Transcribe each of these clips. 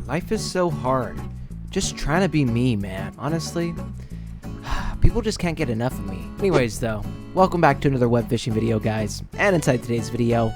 Life is so hard. Just trying to be me, man. Honestly, people just can't get enough of me. Anyways, though, welcome back to another web fishing video, guys. And inside today's video,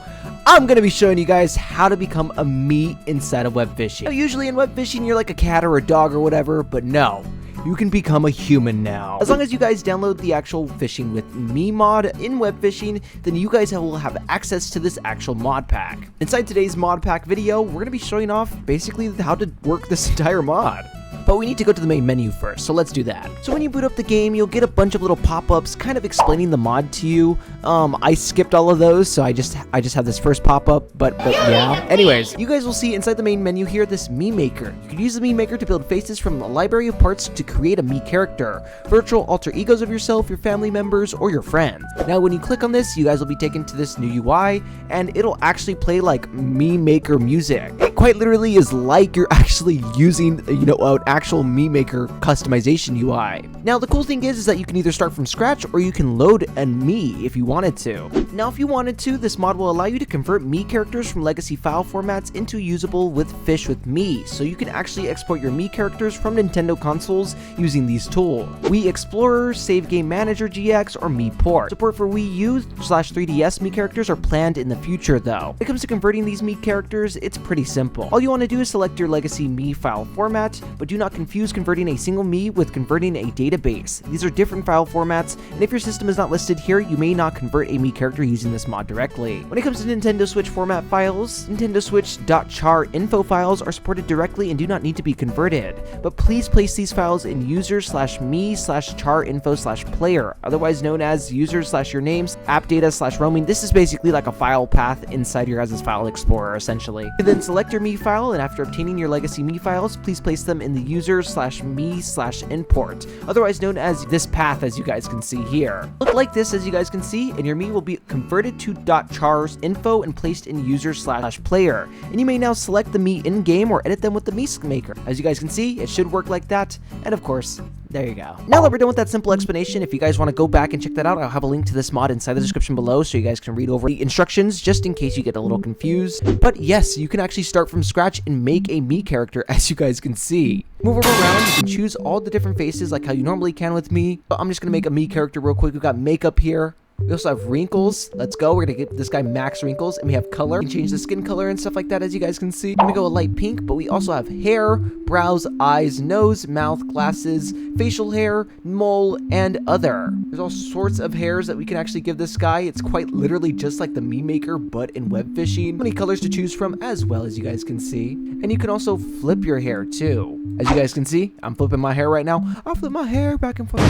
I'm going to be showing you guys how to become a me inside of web fishing. Now, usually in web fishing, you're like a cat or a dog or whatever, but no. You can become a human now. As long as you guys download the actual Fishing with Me mod in web fishing, then you guys will have access to this actual mod pack. Inside today's mod pack video, we're going to be showing off basically how to work this entire mod. But we need to go to the main menu first, so let's do that. So when you boot up the game, you'll get a bunch of little pop-ups kind of explaining the mod to you. I skipped all of those, so I just have this first pop-up, but yeah. Anyways, you guys will see inside the main menu here this Me Maker. You can use the Me Maker to build faces from a library of parts to create a me character, virtual alter egos of yourself, your family members, or your friends. Now when you click on this, you guys will be taken to this new UI, and it'll actually play like Me Maker music. It quite literally is like you're actually using, an actual Me Maker customization UI. Now the cool thing is that you can either start from scratch or you can load a me if you wanted to. Now if you wanted to, this mod will allow you to convert me characters from legacy file formats into usable with Fish with Me, so you can actually export your me characters from Nintendo consoles using these tools. Wii Explorer, Save Game Manager GX, or Me Port. Support for Wii U/3DS me characters are planned in the future though. When it comes to converting these me characters, it's pretty simple. All you want to do is select your legacy me file format, but do not confuse converting a single me with converting a database. These are different file formats, and if your system is not listed here, you may not convert a me character using this mod directly. When it comes to Nintendo Switch format files, Nintendo Switch.char info files are supported directly and do not need to be converted, but please place these files in user/me/char info/player, otherwise known as user/your names, app data/roaming. This is basically like a file path inside your guys' file explorer, essentially. You then select your me file, and after obtaining your legacy me files, please place them in the user/me/import, otherwise known as this path, as you guys can see here. Look like this, as you guys can see, and your me will be converted to .char's info and placed in user/player, and you may now select the me in-game or edit them with the Me Maker. As you guys can see, it should work like that, and of course, there you go. Now that we're done with that simple explanation, if you guys want to go back and check that out, I'll have a link to this mod inside the description below so you guys can read over the instructions just in case you get a little confused. But yes, you can actually start from scratch and make a me character, as you guys can see. Move around, you can choose all the different faces like how you normally can with me, but I'm just going to make a me character real quick. We've got makeup here. We also have wrinkles. Let's go. We're going to give this guy max wrinkles. And we have color. We can change the skin color and stuff like that, as you guys can see. I'm going to go a light pink, but we also have hair, brows, eyes, nose, mouth, glasses, facial hair, mole, and other. There's all sorts of hairs that we can actually give this guy. It's quite literally just like the Me Maker, but in web fishing. Many colors to choose from, as well, as you guys can see. And you can also flip your hair, too. As you guys can see, I'm flipping my hair right now. I'll flip my hair back and forth.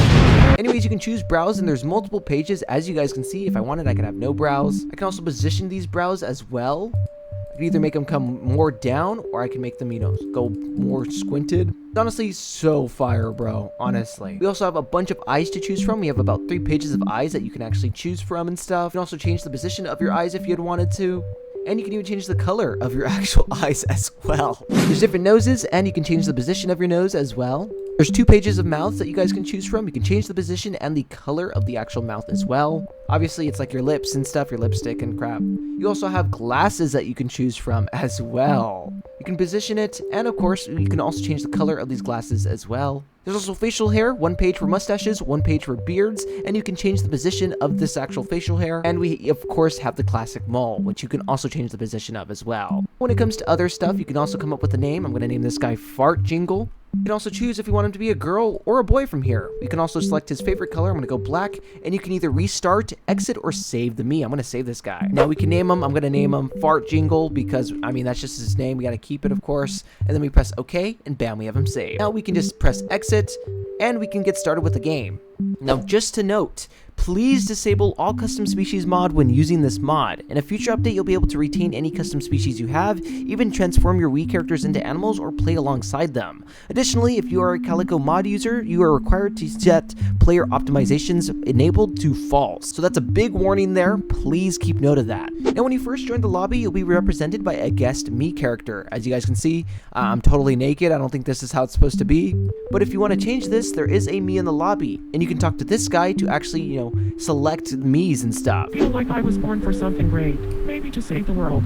Anyways, you can choose brows, and there's multiple pages, as you guys can see. If I wanted, I could have no brows. I can also position these brows as well. I can either make them come more down, or I can make them, go more squinted. It's honestly so fire, bro, honestly. We also have a bunch of eyes to choose from. We have about 3 pages of eyes that you can actually choose from and stuff. You can also change the position of your eyes if you had wanted to. And you can even change the color of your actual eyes as well. There's different noses, and you can change the position of your nose as well. There's 2 pages of mouths that you guys can choose from. You can change the position and the color of the actual mouth as well. Obviously, it's like your lips and stuff, your lipstick and crap. You also have glasses that you can choose from as well. You can position it, and of course, you can also change the color of these glasses as well. There's also facial hair, 1 page for mustaches, 1 page for beards, and you can change the position of this actual facial hair. And we, of course, have the classic mole, which you can also change the position of as well. When it comes to other stuff, you can also come up with a name. I'm going to name this guy Fart Jingle. You can also choose if you want him to be a girl or a boy from here. You can also select his favorite color. I'm going to go black, and you can either restart, exit, or save the me. I'm going to save this guy. Now we can name him. I'm going to name him Fart Jingle because, that's just his name. We got to keep it, of course. And then we press OK, and bam, we have him saved. Now we can just press exit, and we can get started with the game. Now, just to note, please disable all custom species mod when using this mod. In a future update, you'll be able to retain any custom species you have, even transform your Wii characters into animals or play alongside them. Additionally, if you are a Calico mod user, you are required to set player optimizations enabled to false. So that's a big warning there. Please keep note of that. Now, when you first join the lobby, you'll be represented by a guest me character. As you guys can see, I'm totally naked. I don't think this is how it's supposed to be. But if you want to change this, there is a me in the lobby, and you can talk to this guy to actually, select Miis and stuff. I feel like I was born for something great, maybe to save the world.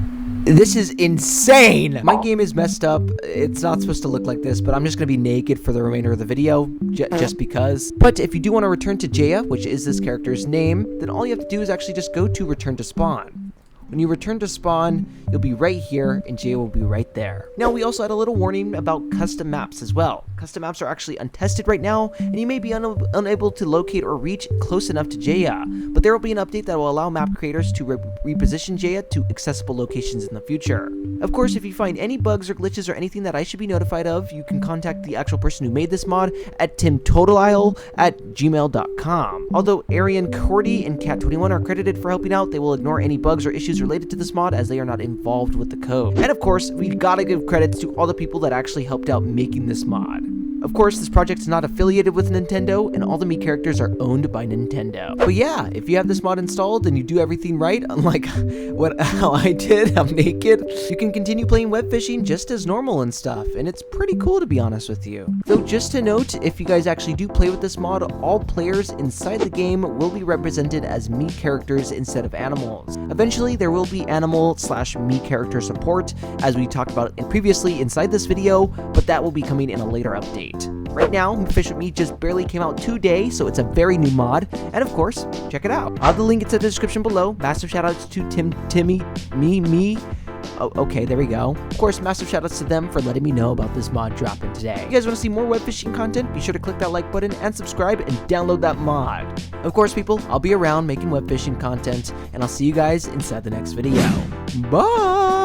This is insane. My game is messed up. It's not supposed to look like this, but I'm just gonna be naked for the remainder of the video, just because. But if you do want to return to Jaya, which is this character's name, then all you have to do is actually just go to return to spawn. When you return to spawn, you'll be right here, and Jaya will be right there. Now, we also had a little warning about custom maps as well. Custom maps are actually untested right now, and you may be unable to locate or reach close enough to Jaya, but there will be an update that will allow map creators to reposition Jaya to accessible locations in the future. Of course, if you find any bugs or glitches or anything that I should be notified of, you can contact the actual person who made this mod at timtotalile@gmail.com. Although Arian Cordy and Cat21 are credited for helping out, they will ignore any bugs or issues related to this mod as they are not involved with the code. And of course, we gotta give credits to all the people that actually helped out making this mod. Of course, this project is not affiliated with Nintendo, and all the Mii characters are owned by Nintendo. But yeah, if you have this mod installed and you do everything right, unlike how I did, I'm naked, you can continue playing web fishing just as normal and stuff, and it's pretty cool to be honest with you. Though just to note, if you guys actually do play with this mod, all players inside the game will be represented as Mii characters instead of animals. Eventually, there will be animal/Mii character support, as we talked about previously inside this video, but that will be coming in a later update. Right now, Fish with Me just barely came out today, so it's a very new mod, and of course, check it out. I'll have the link in the description below. Massive shoutouts to Me. Oh, okay, there we go. Of course, massive shoutouts to them for letting me know about this mod dropping today. If you guys want to see more web fishing content, be sure to click that like button and subscribe and download that mod. Of course, people, I'll be around making web fishing content, and I'll see you guys inside the next video. Bye!